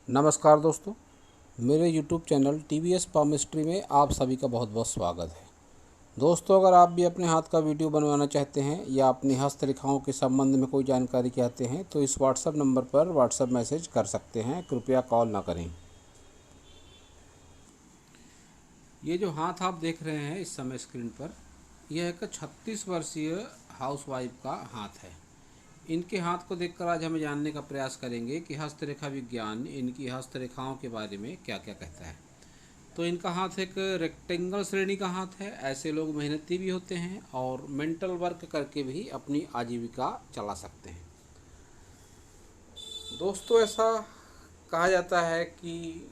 नमस्कार दोस्तों, मेरे YouTube चैनल TVS पामिस्ट्री में आप सभी का बहुत बहुत स्वागत है। दोस्तों, अगर आप भी अपने हाथ का वीडियो बनवाना चाहते हैं या अपनी हस्तरेखाओं के संबंध में कोई जानकारी चाहते हैं तो इस व्हाट्सएप नंबर पर व्हाट्सएप मैसेज कर सकते हैं, कृपया कॉल ना करें। ये जो हाथ आप देख रहे हैं इस समय स्क्रीन पर, यह एक 36 वर्षीय हाउसवाइफ का हाथ है। इनके हाथ को देखकर आज हम जानने का प्रयास करेंगे कि हस्तरेखा विज्ञान इनकी हस्तरेखाओं के बारे में क्या क्या कहता है। तो इनका हाथ एक रेक्टेंगल श्रेणी का हाथ है। ऐसे लोग मेहनती भी होते हैं और मेंटल वर्क करके भी अपनी आजीविका चला सकते हैं। दोस्तों, ऐसा कहा जाता है कि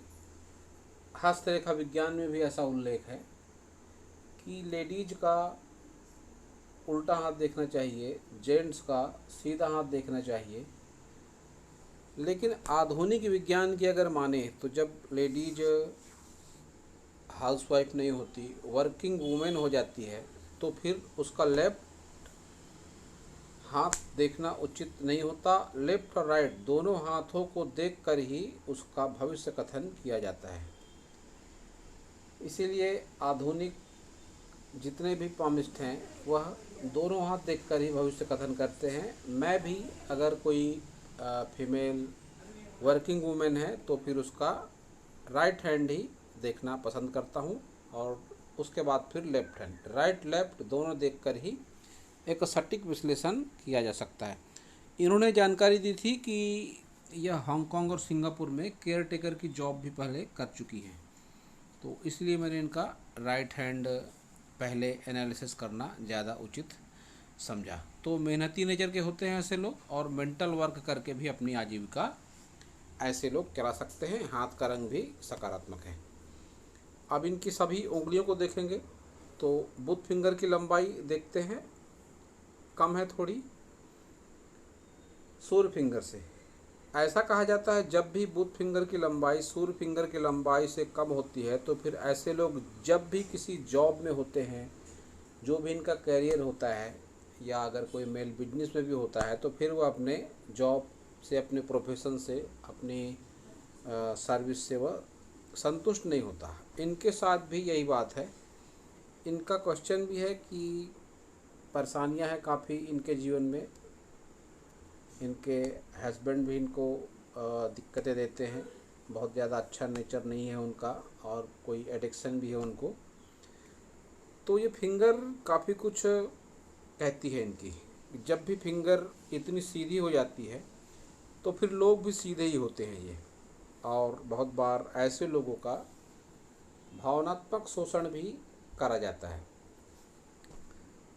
हस्तरेखा विज्ञान में भी ऐसा उल्लेख है कि लेडीज का उल्टा हाथ देखना चाहिए, जेंट्स का सीधा हाथ देखना चाहिए। लेकिन आधुनिक विज्ञान की अगर माने तो जब लेडीज हाउसवाइफ नहीं होती, वर्किंग वूमेन हो जाती है, तो फिर उसका लेफ्ट हाथ देखना उचित नहीं होता। लेफ्ट और राइट दोनों हाथों को देखकर ही उसका भविष्य कथन किया जाता है। इसीलिए आधुनिक जितने भी पामिस्ट हैं वह दोनों हाथ देखकर ही भविष्य कथन करते हैं। मैं भी अगर कोई फीमेल वर्किंग वूमेन है तो फिर उसका राइट हैंड ही देखना पसंद करता हूँ और उसके बाद फिर लेफ्ट हैंड। राइट लेफ्ट दोनों देखकर ही एक सटीक विश्लेषण किया जा सकता है। इन्होंने जानकारी दी थी कि यह हांगकांग और सिंगापुर में केयर टेकर की जॉब भी पहले कर चुकी हैं, तो इसलिए मैंने इनका राइट हैंड पहले एनालिसिस करना ज़्यादा उचित समझा। तो मेहनती नेचर के होते हैं ऐसे लोग और मेंटल वर्क करके भी अपनी आजीविका ऐसे लोग चला सकते हैं। हाथ का रंग भी सकारात्मक है। अब इनकी सभी उंगलियों को देखेंगे तो बुध फिंगर की लंबाई देखते हैं कम है थोड़ी सूर्य फिंगर से। ऐसा कहा जाता है जब भी बुध फिंगर की लंबाई सूर्य फिंगर की लंबाई से कम होती है तो फिर ऐसे लोग जब भी किसी जॉब में होते हैं, जो भी इनका कैरियर होता है या अगर कोई मेल बिजनेस में भी होता है, तो फिर वो अपने जॉब से, अपने प्रोफेशन से, अपनी सर्विस से वह संतुष्ट नहीं होता। इनके साथ भी यही बात है। इनका क्वेश्चन भी है कि परेशानियां हैं काफ़ी इनके जीवन में। इनके हस्बैंड भी इनको दिक्कतें देते हैं। बहुत ज़्यादा अच्छा नेचर नहीं है उनका और कोई एडिक्शन भी है उनको। तो ये फिंगर काफ़ी कुछ कहती है इनकी। जब भी फिंगर इतनी सीधी हो जाती है तो फिर लोग भी सीधे ही होते हैं ये। और बहुत बार ऐसे लोगों का भावनात्मक शोषण भी करा जाता है।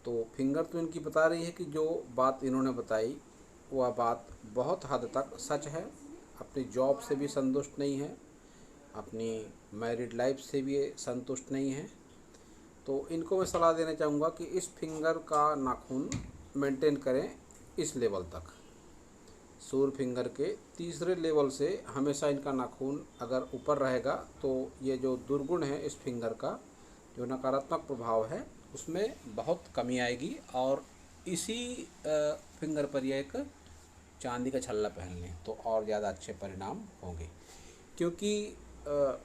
तो फिंगर तो इनकी बता रही है कि जो बात इन्होंने बताई वह बात बहुत हद तक सच है। अपनी जॉब से भी संतुष्ट नहीं है, अपनी मैरिड लाइफ से भी संतुष्ट नहीं है। तो इनको मैं सलाह देना चाहूँगा कि इस फिंगर का नाखून मेंटेन करें इस लेवल तक। सूर्य फिंगर के तीसरे लेवल से हमेशा इनका नाखून अगर ऊपर रहेगा तो ये जो दुर्गुण है इस फिंगर का, जो नकारात्मक प्रभाव है, उसमें बहुत कमी आएगी। और इसी फिंगर पर यह एक चांदी का छल्ला पहन लें तो और ज़्यादा अच्छे परिणाम होंगे। क्योंकि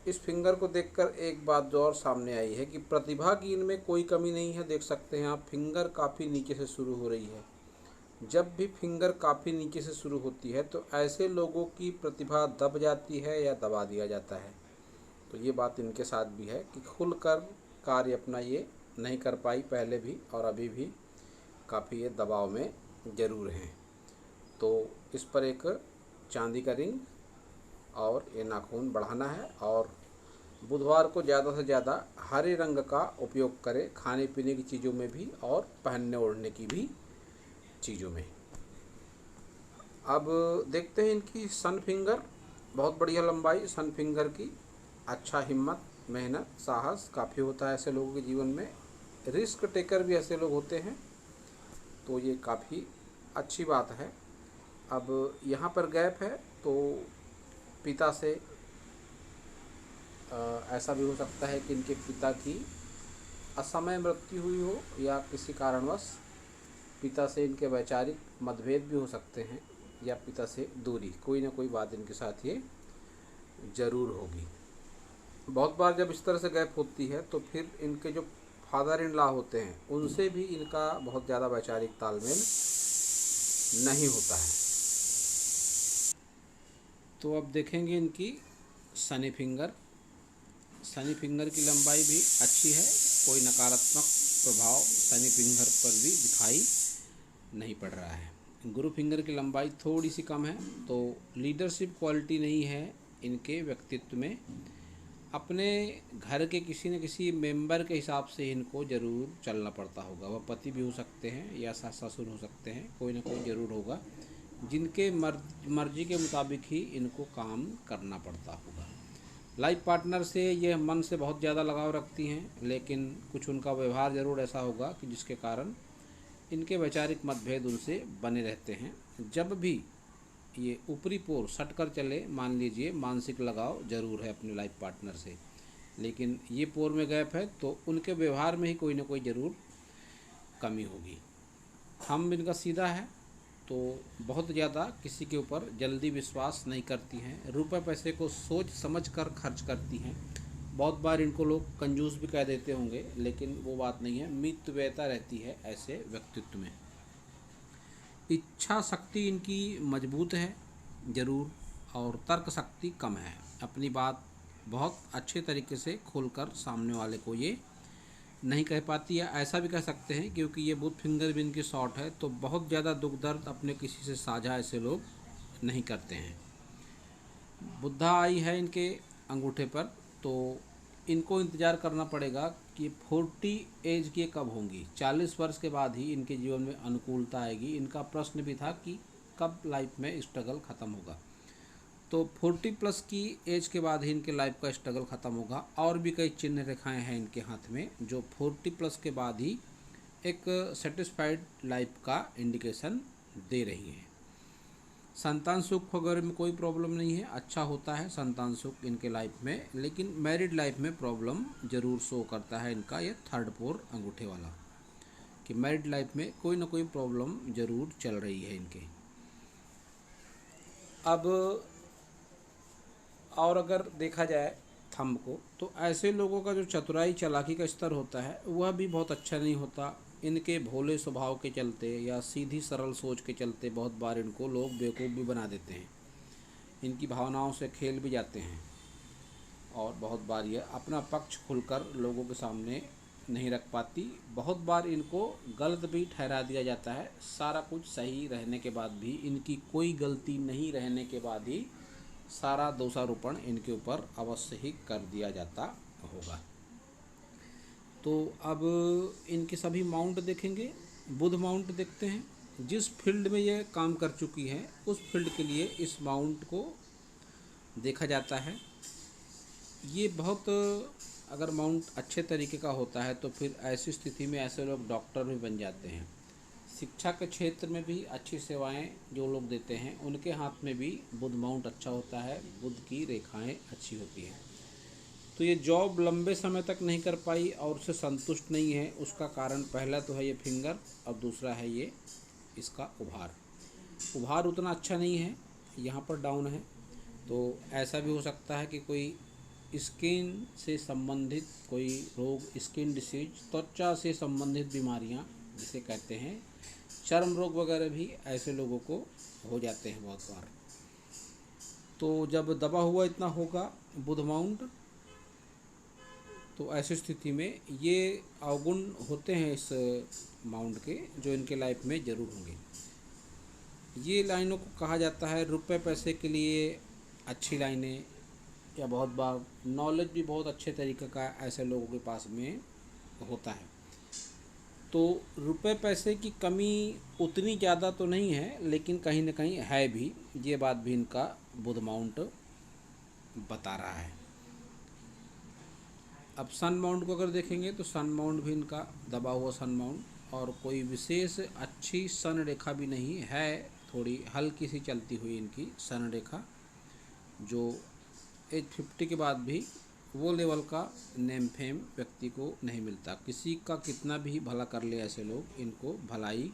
इस फिंगर को देखकर एक बात जो और सामने आई है कि प्रतिभा की इनमें कोई कमी नहीं है। देख सकते हैं आप, फिंगर काफ़ी नीचे से शुरू हो रही है। जब भी फिंगर काफ़ी नीचे से शुरू होती है तो ऐसे लोगों की प्रतिभा दब जाती है या दबा दिया जाता है। तो ये बात इनके साथ भी है कि खुलकर कार्य अपना ये नहीं कर पाई पहले भी और अभी भी काफ़ी ये दबाव में ज़रूर हैं। तो इस पर एक चांदी का रिंग और ये नाखून बढ़ाना है। और बुधवार को ज़्यादा से ज़्यादा हरे रंग का उपयोग करें खाने पीने की चीज़ों में भी और पहनने ओढ़ने की भी चीज़ों में। अब देखते हैं इनकी सन फिंगर। बहुत बढ़िया लंबाई सन फिंगर की। अच्छा हिम्मत, मेहनत, साहस काफ़ी होता है ऐसे लोगों के जीवन में। रिस्क टेकर भी ऐसे लोग होते हैं, तो ये काफ़ी अच्छी बात है। अब यहाँ पर गैप है तो पिता से ऐसा भी हो सकता है कि इनके पिता की असमय मृत्यु हुई हो या किसी कारणवश पिता से इनके वैचारिक मतभेद भी हो सकते हैं या पिता से दूरी, कोई ना कोई बात इनके साथ ये ज़रूर होगी। बहुत बार जब इस तरह से गैप होती है तो फिर इनके जो फादर इन लॉ होते हैं उनसे भी इनका बहुत ज़्यादा वैचारिक तालमेल नहीं होता है। तो अब देखेंगे इनकी शनि फिंगर। शनि फिंगर की लंबाई भी अच्छी है, कोई नकारात्मक प्रभाव शनि फिंगर पर भी दिखाई नहीं पड़ रहा है। गुरु फिंगर की लंबाई थोड़ी सी कम है, तो लीडरशिप क्वालिटी नहीं है इनके व्यक्तित्व में। अपने घर के किसी न किसी मेंबर के हिसाब से इनको ज़रूर चलना पड़ता होगा। वह पति भी हो सकते हैं या सास ससुर हो सकते हैं, कोई ना कोई ज़रूर होगा जिनके मर्जी के मुताबिक ही इनको काम करना पड़ता होगा। लाइफ पार्टनर से ये मन से बहुत ज़्यादा लगाव रखती हैं, लेकिन कुछ उनका व्यवहार ज़रूर ऐसा होगा कि जिसके कारण इनके वैचारिक मतभेद उनसे बने रहते हैं। जब भी ये ऊपरी पोर सट कर चले, मान लीजिए मानसिक लगाव ज़रूर है अपने लाइफ पार्टनर से, लेकिन ये पोर में गैप है तो उनके व्यवहार में ही कोई ना कोई ज़रूर कमी होगी। हम इनका सीधा है तो बहुत ज़्यादा किसी के ऊपर जल्दी विश्वास नहीं करती हैं, रुपए पैसे को सोच समझ कर खर्च करती हैं। बहुत बार इनको लोग कंजूस भी कह देते होंगे, लेकिन वो बात नहीं है, मितव्ययता रहती है ऐसे व्यक्तित्व में। इच्छा शक्ति इनकी मजबूत है ज़रूर, और तर्क शक्ति कम है। अपनी बात बहुत अच्छे तरीके से खोलकर सामने वाले को ये नहीं कह पाती है। ऐसा भी कह सकते हैं क्योंकि ये बुध फिंगर भी इनकी शॉर्ट है, तो बहुत ज़्यादा दुख दर्द अपने किसी से साझा ऐसे लोग नहीं करते हैं। बुधा आई है इनके अंगूठे पर, तो इनको इंतज़ार करना पड़ेगा कि 40 एज की कब होंगी। 40 वर्ष के बाद ही इनके जीवन में अनुकूलता आएगी। इनका प्रश्न भी था कि कब लाइफ में स्ट्रगल ख़त्म होगा, तो 40 प्लस की एज के बाद ही इनके लाइफ का स्ट्रगल ख़त्म होगा। और भी कई चिन्ह रेखाएं हैं इनके हाथ में जो 40 प्लस के बाद ही एक सेटिस्फाइड लाइफ का इंडिकेशन दे रही हैं। संतान सुख वगैरह में कोई प्रॉब्लम नहीं है, अच्छा होता है संतान सुख इनके लाइफ में, लेकिन मैरिड लाइफ में प्रॉब्लम ज़रूर शो करता है इनका ये थर्ड पोर अंगूठे वाला, कि मैरिड लाइफ में कोई ना कोई प्रॉब्लम ज़रूर चल रही है इनके। अब और अगर देखा जाए थंब को, तो ऐसे लोगों का जो चतुराई चालाकी का स्तर होता है वह भी बहुत अच्छा नहीं होता। इनके भोले स्वभाव के चलते या सीधी सरल सोच के चलते बहुत बार इनको लोग बेवकूफ़ भी बना देते हैं। इनकी भावनाओं से खेल भी जाते हैं, और बहुत बार ये अपना पक्ष खुलकर लोगों के सामने नहीं रख पाती। बहुत बार इनको गलत भी ठहरा दिया जाता है। सारा कुछ सही रहने के बाद भी, इनकी कोई गलती नहीं रहने के बाद ही सारा दोषारोपण इनके ऊपर अवश्य ही कर दिया जाता होगा। तो अब इनके सभी माउंट देखेंगे। बुध माउंट देखते हैं। जिस फील्ड में ये काम कर चुकी है उस फील्ड के लिए इस माउंट को देखा जाता है। ये बहुत, अगर माउंट अच्छे तरीके का होता है तो फिर ऐसी स्थिति में ऐसे लोग डॉक्टर भी बन जाते हैं। शिक्षा के क्षेत्र में भी अच्छी सेवाएं जो लोग देते हैं उनके हाथ में भी बुध माउंट अच्छा होता है, बुध की रेखाएं अच्छी होती हैं। तो ये जॉब लंबे समय तक नहीं कर पाई और उससे संतुष्ट नहीं है। उसका कारण पहला तो है ये फिंगर, और दूसरा है ये इसका उभार उतना अच्छा नहीं है, यहाँ पर डाउन है। तो ऐसा भी हो सकता है कि कोई स्किन से संबंधित कोई रोग, स्किन डिसीज, त्वचा से संबंधित बीमारियाँ जिसे कहते हैं, चर्म रोग वगैरह भी ऐसे लोगों को हो जाते हैं बहुत बार। तो जब दबा हुआ इतना होगा बुध माउंट, तो ऐसी स्थिति में ये अवगुण होते हैं इस माउंट के, जो इनके लाइफ में ज़रूर होंगे। ये लाइनों को कहा जाता है रुपए पैसे के लिए अच्छी लाइनें, या बहुत बार नॉलेज भी बहुत अच्छे तरीके का ऐसे लोगों के पास में होता है। तो रुपए पैसे की कमी उतनी ज़्यादा तो नहीं है, लेकिन कहीं ना कहीं है भी, ये बात भी इनका बुध माउंट बता रहा है। अब सन माउंट को अगर देखेंगे तो सन माउंट भी इनका दबा हुआ सन माउंट, और कोई विशेष अच्छी सन रेखा भी नहीं है, थोड़ी हल्की सी चलती हुई इनकी सन रेखा, जो एज 50 के बाद भी वो लेवल का नेम फेम व्यक्ति को नहीं मिलता। किसी का कितना भी भला कर ले ऐसे लोग, इनको भलाई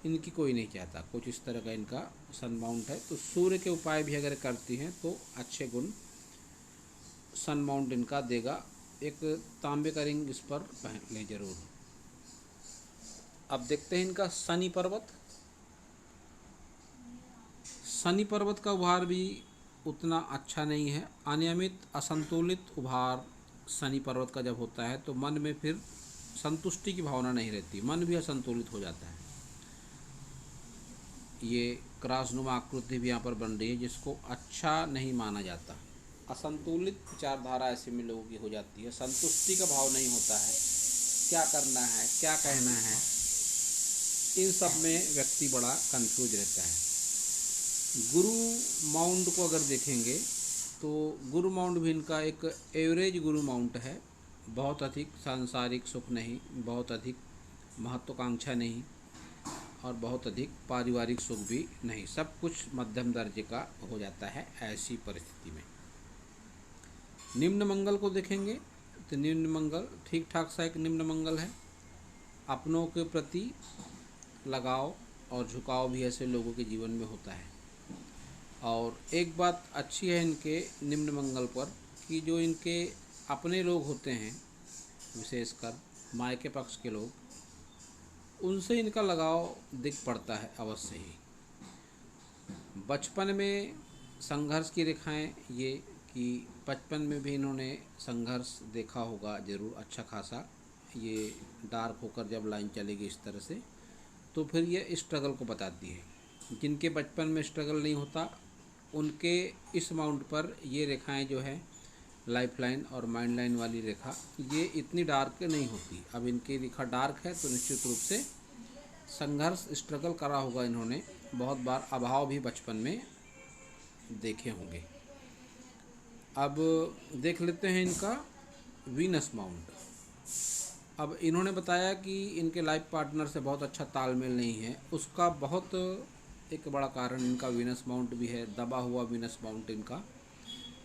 इनकी कोई नहीं चाहता। कुछ इस तरह का इनका सन माउंट है। तो सूर्य के उपाय भी अगर करती हैं तो अच्छे गुण सन माउंट इनका देगा। एक तांबे का रिंग इस पर पहन लें जरूर। अब देखते हैं इनका शनि पर्वत। शनि पर्वत का उभार भी उतना अच्छा नहीं है। अनियमित असंतुलित उभार शनि पर्वत का जब होता है तो मन में फिर संतुष्टि की भावना नहीं रहती, मन भी असंतुलित हो जाता है। ये क्रॉसनुमा आकृति भी यहाँ पर बन रही है, जिसको अच्छा नहीं माना जाता। असंतुलित विचारधारा ऐसे में लोगों की हो जाती है, संतुष्टि का भाव नहीं होता है, क्या करना है, क्या कहना है, इन सब में व्यक्ति बड़ा कंफ्यूज रहता है। गुरु माउंट को अगर देखेंगे तो गुरु माउंट भी इनका एक एवरेज गुरु माउंट है। बहुत अधिक सांसारिक सुख नहीं, बहुत अधिक महत्वाकांक्षा नहीं, और बहुत अधिक पारिवारिक सुख भी नहीं, सब कुछ मध्यम दर्जे का हो जाता है ऐसी परिस्थिति में। निम्न मंगल को देखेंगे तो निम्न मंगल ठीक ठाक सा एक निम्न मंगल है। अपनों के प्रति लगाव और झुकाव भी ऐसे लोगों के जीवन में होता है। और एक बात अच्छी है इनके निम्न मंगल पर कि जो इनके अपने लोग होते हैं, विशेषकर मायके पक्ष के लोग, उनसे इनका लगाव दिख पड़ता है अवश्य ही। बचपन में संघर्ष की रेखाएं, ये कि बचपन में भी इन्होंने संघर्ष देखा होगा जरूर अच्छा खासा। ये डार्क होकर जब लाइन चलेगी इस तरह से तो फिर ये स्ट्रगल को बताती है। जिनके बचपन में स्ट्रगल नहीं होता उनके इस माउंट पर ये रेखाएं जो है लाइफ लाइन और माइंड लाइन वाली रेखा, ये इतनी डार्क नहीं होती। अब इनकी रेखा डार्क है तो निश्चित रूप से संघर्ष स्ट्रगल करा होगा इन्होंने, बहुत बार अभाव भी बचपन में देखे होंगे। अब देख लेते हैं इनका वीनस माउंट। अब इन्होंने बताया कि इनके लाइफ पार्टनर से बहुत अच्छा तालमेल नहीं है। उसका बहुत एक बड़ा कारण इनका वीनस माउंट भी है, दबा हुआ वीनस माउंट इनका।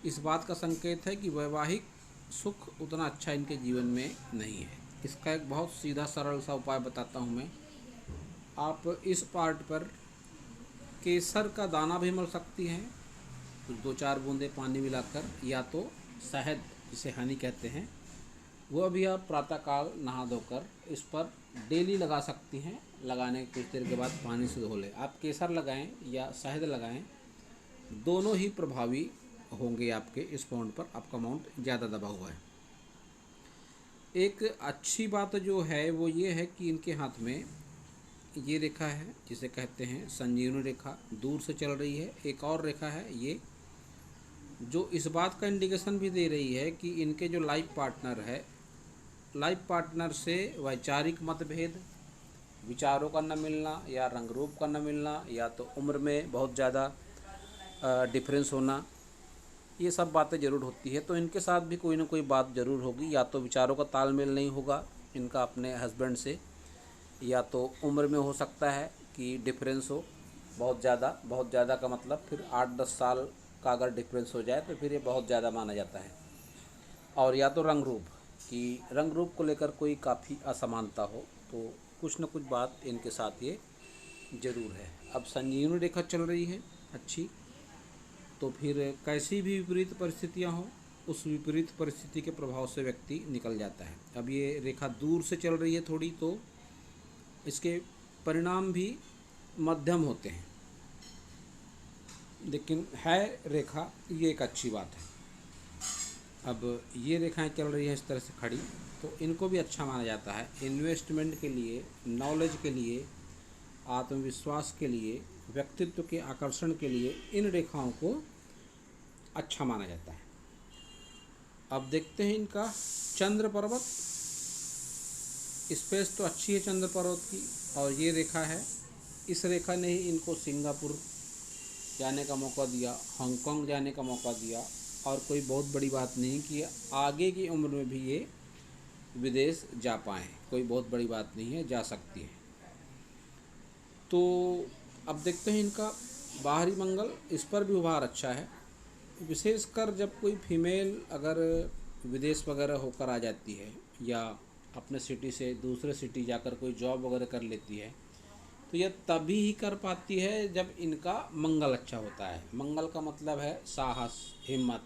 इस बात का संकेत है कि वैवाहिक सुख उतना अच्छा इनके जीवन में नहीं है। इसका एक बहुत सीधा सरल सा उपाय बताता हूँ मैं। आप इस पार्ट पर केसर का दाना भी मल सकती हैं, कुछ 2-4 बूंदे पानी मिलाकर, या तो शहद जिसे हनी कहते हैं वो भी आप प्रातःकाल नहा धोकर इस पर डेली लगा सकती हैं। लगाने के कुछ देर के बाद पानी से धो लें। आप केसर लगाएं या शहद लगाएं, दोनों ही प्रभावी होंगे आपके इस माउंट पर। आपका माउंट ज़्यादा दबा हुआ है। एक अच्छी बात जो है वो ये है कि इनके हाथ में ये रेखा है जिसे कहते हैं संजीवनी रेखा, दूर से चल रही है। एक और रेखा है ये जो इस बात का इंडिकेशन भी दे रही है कि इनके जो लाइफ पार्टनर है, लाइफ पार्टनर से वैचारिक मतभेद, विचारों का न मिलना या रंग रूप का न मिलना, या तो उम्र में बहुत ज़्यादा डिफरेंस होना, ये सब बातें ज़रूर होती है। तो इनके साथ भी कोई ना कोई बात ज़रूर होगी। या तो विचारों का तालमेल नहीं होगा इनका अपने हस्बैंड से, या तो उम्र में हो सकता है कि डिफरेंस हो बहुत ज़्यादा। बहुत ज़्यादा का मतलब फिर 8-10 साल का अगर डिफरेंस हो जाए तो फिर ये बहुत ज़्यादा माना जाता है। और या तो रंग रूप, कि रंग रूप को लेकर कोई काफ़ी असमानता हो, तो कुछ न कुछ बात इनके साथ ये ज़रूर है। अब संजीवनी रेखा चल रही है अच्छी, तो फिर कैसी भी विपरीत परिस्थितियां हो, उस विपरीत परिस्थिति के प्रभाव से व्यक्ति निकल जाता है। अब ये रेखा दूर से चल रही है थोड़ी, तो इसके परिणाम भी मध्यम होते हैं, लेकिन है रेखा, ये एक अच्छी बात है। अब ये रेखाएं चल रही है इस तरह से खड़ी, तो इनको भी अच्छा माना जाता है। इन्वेस्टमेंट के लिए, नॉलेज के लिए, आत्मविश्वास के लिए, व्यक्तित्व के आकर्षण के लिए इन रेखाओं को अच्छा माना जाता है। अब देखते हैं इनका चंद्र पर्वत। स्पेस तो अच्छी है चंद्र पर्वत की, और ये रेखा है, इस रेखा ने ही इनको सिंगापुर जाने का मौका दिया, हांगकांग जाने का मौका दिया, और कोई बहुत बड़ी बात नहीं कि आगे की उम्र में भी ये विदेश जा पाएँ, कोई बहुत बड़ी बात नहीं है, जा सकती है। तो अब देखते हैं इनका बाहरी मंगल, इस पर भी उभार अच्छा है। विशेषकर जब कोई फीमेल अगर विदेश वगैरह होकर आ जाती है या अपने सिटी से दूसरे सिटी जाकर कोई जॉब वगैरह कर लेती है, तो यह तभी ही कर पाती है जब इनका मंगल अच्छा होता है। मंगल का मतलब है साहस, हिम्मत।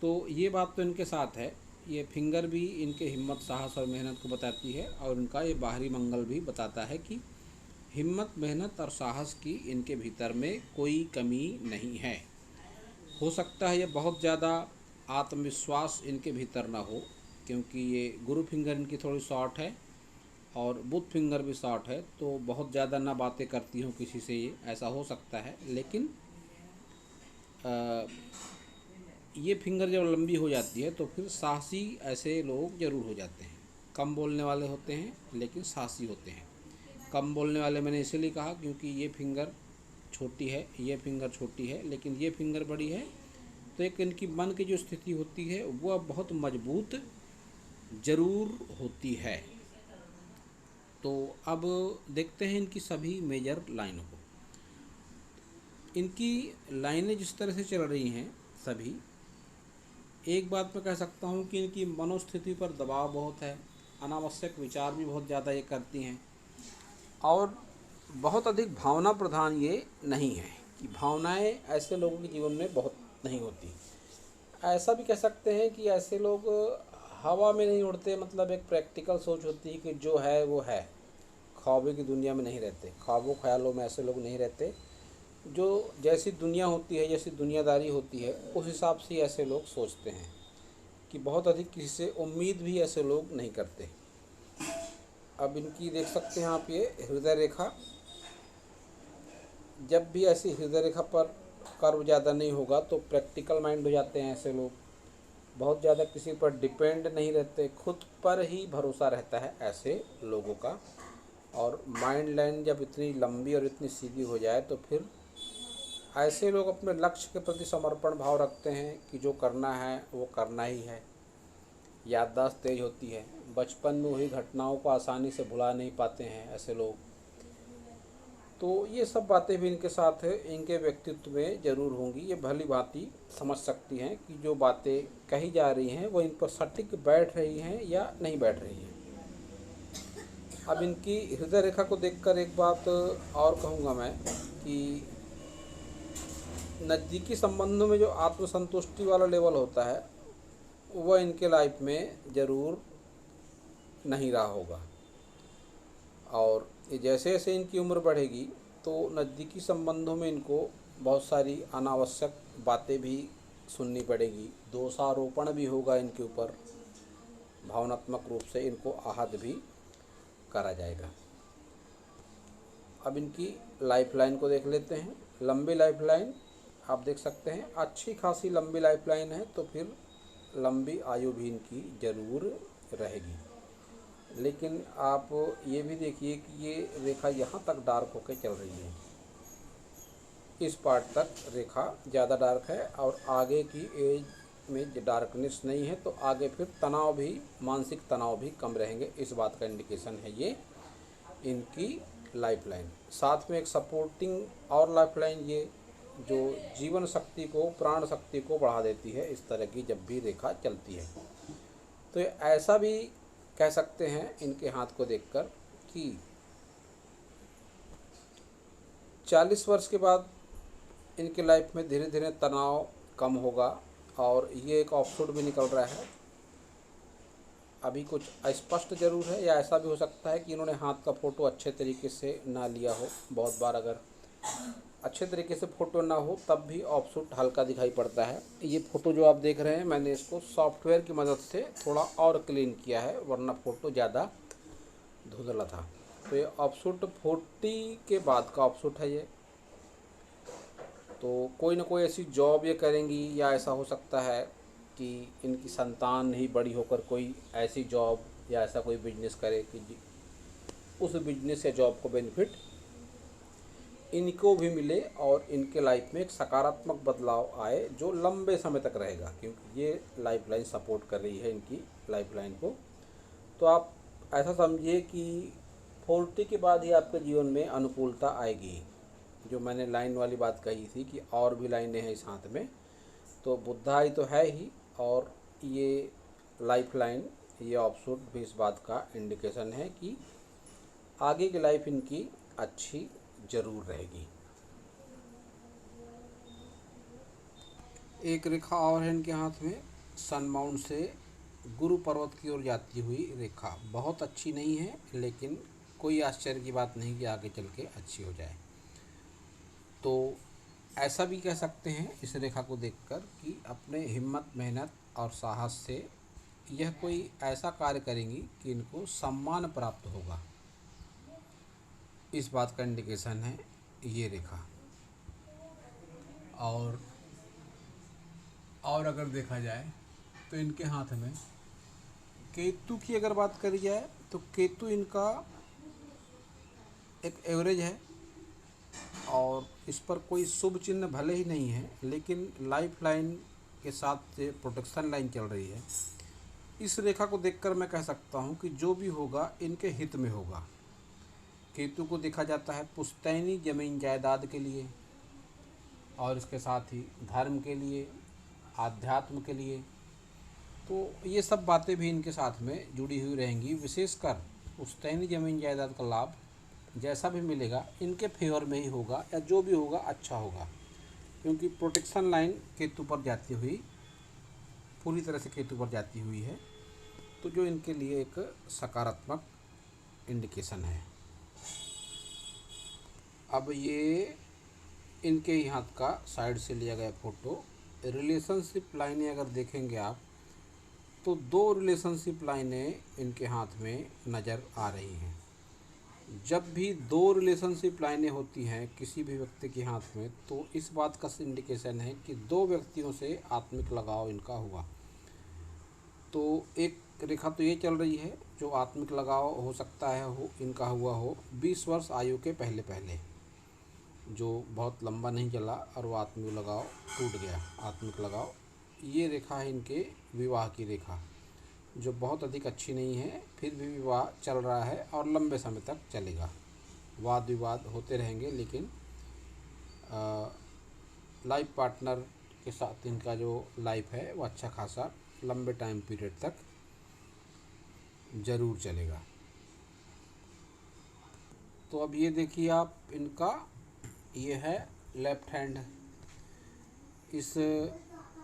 तो तो ये बात तो इनके साथ है। ये फिंगर भी इनके हिम्मत, साहस और मेहनत को बताती है, और इनका ये बाहरी मंगल भी बताता है कि हिम्मत, मेहनत और साहस की इनके भीतर में कोई कमी नहीं है। हो सकता है ये बहुत ज़्यादा आत्मविश्वास इनके भीतर ना हो, क्योंकि ये गुरु फिंगर इनकी थोड़ी शॉर्ट है और बुध फिंगर भी शॉर्ट है, तो बहुत ज़्यादा ना बातें करती हूँ किसी से, ये ऐसा हो सकता है। लेकिन ये फिंगर जब लंबी हो जाती है तो फिर साहसी ऐसे लोग ज़रूर हो जाते हैं। कम बोलने वाले होते हैं लेकिन साहसी होते हैं। कम बोलने वाले मैंने इसीलिए कहा क्योंकि ये फिंगर छोटी है, ये फिंगर छोटी है, लेकिन ये फिंगर बड़ी है, तो एक इनकी मन की जो स्थिति होती है वह बहुत मजबूत ज़रूर होती है। तो अब देखते हैं इनकी सभी मेजर लाइनों को। इनकी लाइनें जिस तरह से चल रही हैं सभी, एक बात मैं कह सकता हूँ कि इनकी मनोस्थिति पर दबाव बहुत है, अनावश्यक विचार भी बहुत ज़्यादा ये करती हैं, और बहुत अधिक भावना प्रधान ये नहीं है कि भावनाएं ऐसे लोगों के जीवन में बहुत नहीं होती। ऐसा भी कह सकते हैं कि ऐसे लोग हवा में नहीं उड़ते, मतलब एक प्रैक्टिकल सोच होती है कि जो है वो है, ख्वाबों की दुनिया में नहीं रहते, ख्वाबों ख्यालों में ऐसे लोग नहीं रहते। जो जैसी दुनिया होती है, जैसी दुनियादारी होती है, उस हिसाब से ऐसे लोग सोचते हैं कि बहुत अधिक किसी से उम्मीद भी ऐसे लोग नहीं करते। अब इनकी देख सकते हैं आप, ये हृदय रेखा, जब भी ऐसी हृदय रेखा पर कर्व ज़्यादा नहीं होगा तो प्रैक्टिकल माइंड हो जाते हैं ऐसे लोग। बहुत ज़्यादा किसी पर डिपेंड नहीं रहते, खुद पर ही भरोसा रहता है ऐसे लोगों का। और माइंड लाइन जब इतनी लंबी और इतनी सीधी हो जाए तो फिर ऐसे लोग अपने लक्ष्य के प्रति समर्पण भाव रखते हैं कि जो करना है वो करना ही है। याददाश्त तेज होती है, बचपन में हुई घटनाओं को आसानी से भुला नहीं पाते हैं ऐसे लोग। तो ये सब बातें भी इनके साथ इनके व्यक्तित्व में ज़रूर होंगी। ये भली भांति समझ सकती हैं कि जो बातें कही जा रही हैं वो इन पर सटीक बैठ रही हैं या नहीं बैठ रही हैं। अब इनकी हृदय रेखा को देखकर एक बात और कहूँगा मैं कि नज़दीकी संबंधों में जो आत्मसंतुष्टि वाला लेवल होता है वह इनके लाइफ में ज़रूर नहीं रहा होगा। और ये जैसे जैसे इनकी उम्र बढ़ेगी तो नज़दीकी संबंधों में इनको बहुत सारी अनावश्यक बातें भी सुननी पड़ेगी, दोषारोपण भी होगा इनके ऊपर, भावनात्मक रूप से इनको आहत भी करा जाएगा। अब इनकी लाइफलाइन को देख लेते हैं। लंबी लाइफलाइन आप देख सकते हैं, अच्छी खासी लंबी लाइफलाइन है, तो फिर लंबी आयु भी इनकी ज़रूर रहेगी। लेकिन आप ये भी देखिए कि ये रेखा यहाँ तक डार्क होकर चल रही है, इस पार्ट तक रेखा ज़्यादा डार्क है, और आगे की एज में डार्कनेस नहीं है, तो आगे फिर तनाव भी, मानसिक तनाव भी कम रहेंगे। इस बात का इंडिकेशन है ये इनकी लाइफलाइन। साथ में एक सपोर्टिंग और लाइफलाइन, ये जो जीवन शक्ति को, प्राण शक्ति को बढ़ा देती है, इस तरह की जब भी रेखा चलती है। तो ऐसा भी कह सकते हैं इनके हाथ को देखकर कि 40 वर्ष के बाद इनके लाइफ में धीरे धीरे तनाव कम होगा, और ये एक ऑफशूट भी निकल रहा है। अभी कुछ अस्पष्ट ज़रूर है, या ऐसा भी हो सकता है कि इन्होंने हाथ का फ़ोटो अच्छे तरीके से ना लिया हो। बहुत बार अगर अच्छे तरीके से फ़ोटो ना हो तब भी ऑफशूट हल्का दिखाई पड़ता है। ये फ़ोटो जो आप देख रहे हैं, मैंने इसको सॉफ्टवेयर की मदद से थोड़ा और क्लीन किया है, वरना फ़ोटो ज़्यादा धुंधला था। तो ये ऑफशूट 40 के बाद का ऑफशूट है ये। तो कोई ना कोई ऐसी जॉब ये करेंगी, या ऐसा हो सकता है कि इनकी संतान ही बड़ी होकर कोई ऐसी जॉब या ऐसा कोई बिजनेस करे कि उस बिजनेस या जॉब को बेनिफिट इनको भी मिले, और इनके लाइफ में एक सकारात्मक बदलाव आए जो लंबे समय तक रहेगा, क्योंकि ये लाइफलाइन सपोर्ट कर रही है इनकी लाइफलाइन को। तो आप ऐसा समझिए कि 40 के बाद ही आपके जीवन में अनुकूलता आएगी। जो मैंने लाइन वाली बात कही थी कि और भी लाइनें हैं इस हाथ में, तो बुधाई तो है ही, और ये लाइफलाइन, ये ऑफशूट भी इस बात का इंडिकेशन है कि आगे की लाइफ इनकी अच्छी ज़रूर रहेगी। एक रेखा और है इनके हाथ में, सन माउंट से गुरु पर्वत की ओर जाती हुई रेखा बहुत अच्छी नहीं है, लेकिन कोई आश्चर्य की बात नहीं कि आगे चल के अच्छी हो जाए। तो ऐसा भी कह सकते हैं इस रेखा को देखकर कि अपने हिम्मत, मेहनत और साहस से यह कोई ऐसा कार्य करेंगी कि इनको सम्मान प्राप्त होगा। इस बात का इंडिकेशन है ये रेखा। और अगर देखा जाए तो इनके हाथ में केतु की अगर बात करी जाए तो केतु इनका एक एवरेज है, और इस पर कोई शुभ चिन्ह भले ही नहीं है, लेकिन लाइफ लाइन के साथ प्रोटेक्शन लाइन चल रही है। इस रेखा को देखकर मैं कह सकता हूँ कि जो भी होगा इनके हित में होगा। केतु को देखा जाता है पुश्तैनी जमीन जायदाद के लिए, और इसके साथ ही धर्म के लिए, आध्यात्म के लिए। तो ये सब बातें भी इनके साथ में जुड़ी हुई रहेंगी। विशेषकर पुश्तैनी जमीन जायदाद का लाभ जैसा भी मिलेगा इनके फेवर में ही होगा, या जो भी होगा अच्छा होगा, क्योंकि प्रोटेक्शन लाइन केतु पर जाती हुई, पूरी तरह से केतु पर जाती हुई है, तो जो इनके लिए एक सकारात्मक इंडिकेशन है। अब ये इनके ही हाथ का साइड से लिया गया फोटो। रिलेशनशिप लाइनें अगर देखेंगे आप तो 2 रिलेशनशिप लाइनें इनके हाथ में नज़र आ रही हैं। जब भी 2 रिलेशनशिप लाइनें होती हैं किसी भी व्यक्ति के हाथ में, तो इस बात का इंडिकेशन है कि 2 व्यक्तियों से आत्मिक लगाव इनका हुआ। तो एक रेखा तो ये चल रही है जो आत्मिक लगाव हो सकता है इनका हुआ हो 20 वर्ष आयु के पहले पहले, जो बहुत लंबा नहीं चला और वो आत्मिक लगाव टूट गया। आत्मिक लगाव, ये रेखा है इनके विवाह की रेखा, जो बहुत अधिक अच्छी नहीं है, फिर भी विवाह चल रहा है और लंबे समय तक चलेगा। वाद विवाद होते रहेंगे, लेकिन लाइफ पार्टनर के साथ इनका जो लाइफ है वो अच्छा खासा लंबे टाइम पीरियड तक ज़रूर चलेगा। तो अब ये देखिए आप, इनका ये है लेफ्ट हैंड। इस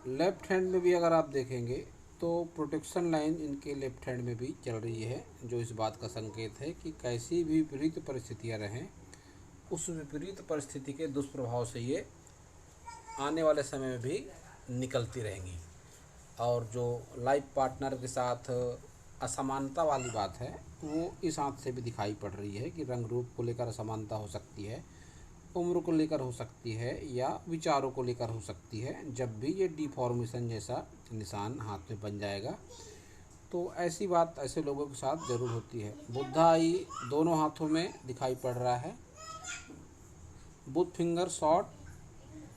लेफ्ट हैंड में भी अगर आप देखेंगे तो प्रोटेक्शन लाइन इनके लेफ्ट हैंड में भी चल रही है, जो इस बात का संकेत है कि कैसी भी विपरीत परिस्थितियां रहें, उस विपरीत परिस्थिति के दुष्प्रभाव से ये आने वाले समय में भी निकलती रहेंगी। और जो लाइफ पार्टनर के साथ असमानता वाली बात है वो इस हाथ से भी दिखाई पड़ रही है कि रंग रूप को लेकर असमानता हो सकती है, उम्र को लेकर हो सकती है, या विचारों को लेकर हो सकती है। जब भी ये डिफॉर्मेशन जैसा निशान हाथ में बन जाएगा तो ऐसी बात ऐसे लोगों के साथ ज़रूर होती है। बुधाई दोनों हाथों में दिखाई पड़ रहा है, बुध फिंगर शॉर्ट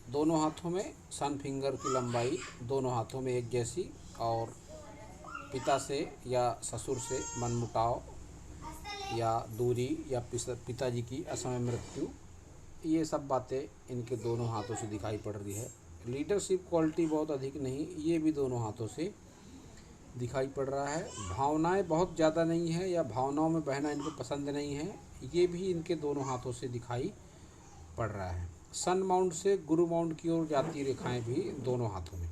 दोनों हाथों में, सन फिंगर की लंबाई दोनों हाथों में एक जैसी, और पिता से या ससुर से मनमुटाव या दूरी, या पिताजी की असमय मृत्यु, ये सब बातें इनके दोनों हाथों से दिखाई पड़ रही है। लीडरशिप क्वालिटी बहुत अधिक नहीं, ये भी दोनों हाथों से दिखाई पड़ रहा है। भावनाएं बहुत ज़्यादा नहीं है, या भावनाओं में बहना इनको पसंद नहीं है, ये भी इनके दोनों हाथों से दिखाई पड़ रहा है। सन माउंट से गुरु माउंट की ओर जाती रेखाएं भी दोनों हाथों में।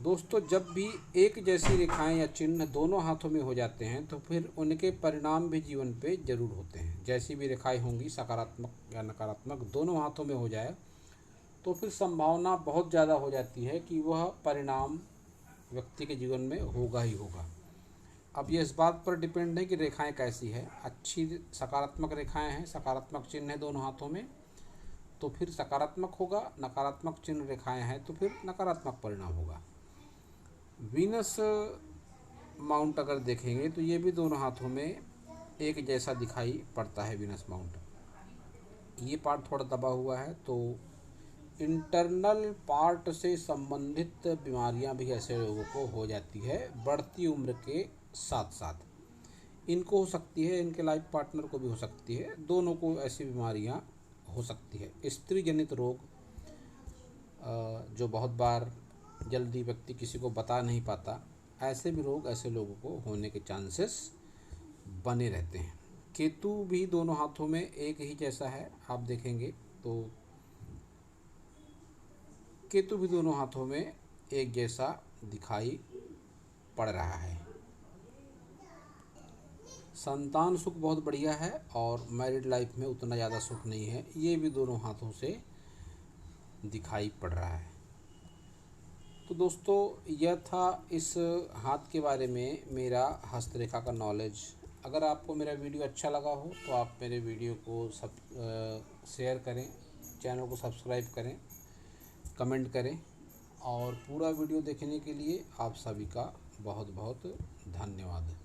दोस्तों, जब भी एक जैसी रेखाएं या चिन्ह दोनों हाथों में हो जाते हैं तो फिर उनके परिणाम भी जीवन पे जरूर होते हैं। जैसी भी रेखाएं होंगी, सकारात्मक या नकारात्मक, दोनों हाथों में हो जाए तो फिर संभावना बहुत ज़्यादा हो जाती है कि वह परिणाम व्यक्ति के जीवन में होगा ही होगा। अब ये इस बात पर डिपेंड है कि रेखाएं कैसी है। अच्छी सकारात्मक रेखाएं हैं, सकारात्मक चिन्ह है दोनों हाथों में, तो फिर सकारात्मक होगा। नकारात्मक चिन्ह रेखाएं हैं तो फिर नकारात्मक परिणाम होगा। वीनस माउंट अगर देखेंगे तो ये भी दोनों हाथों में एक जैसा दिखाई पड़ता है। वीनस माउंट, ये पार्ट थोड़ा दबा हुआ है, तो इंटरनल पार्ट से संबंधित बीमारियां भी ऐसे लोगों को हो जाती है बढ़ती उम्र के साथ साथ। इनको हो सकती है, इनके लाइफ पार्टनर को भी हो सकती है, दोनों को ऐसी बीमारियां हो सकती है। स्त्री जनित रोग, जो बहुत बार जल्दी व्यक्ति किसी को बता नहीं पाता, ऐसे भी रोग ऐसे लोगों को होने के चांसेस बने रहते हैं। केतु भी दोनों हाथों में एक ही जैसा है, आप देखेंगे तो केतु भी दोनों हाथों में एक जैसा दिखाई पड़ रहा है। संतान सुख बहुत बढ़िया है और मैरिड लाइफ में उतना ज़्यादा सुख नहीं है, ये भी दोनों हाथों से दिखाई पड़ रहा है। तो दोस्तों यह था इस हाथ के बारे में मेरा हस्तरेखा का नॉलेज। अगर आपको मेरा वीडियो अच्छा लगा हो तो आप मेरे वीडियो को शेयर करें, चैनल को सब्सक्राइब करें, कमेंट करें और पूरा वीडियो देखने के लिए आप सभी का बहुत बहुत धन्यवाद।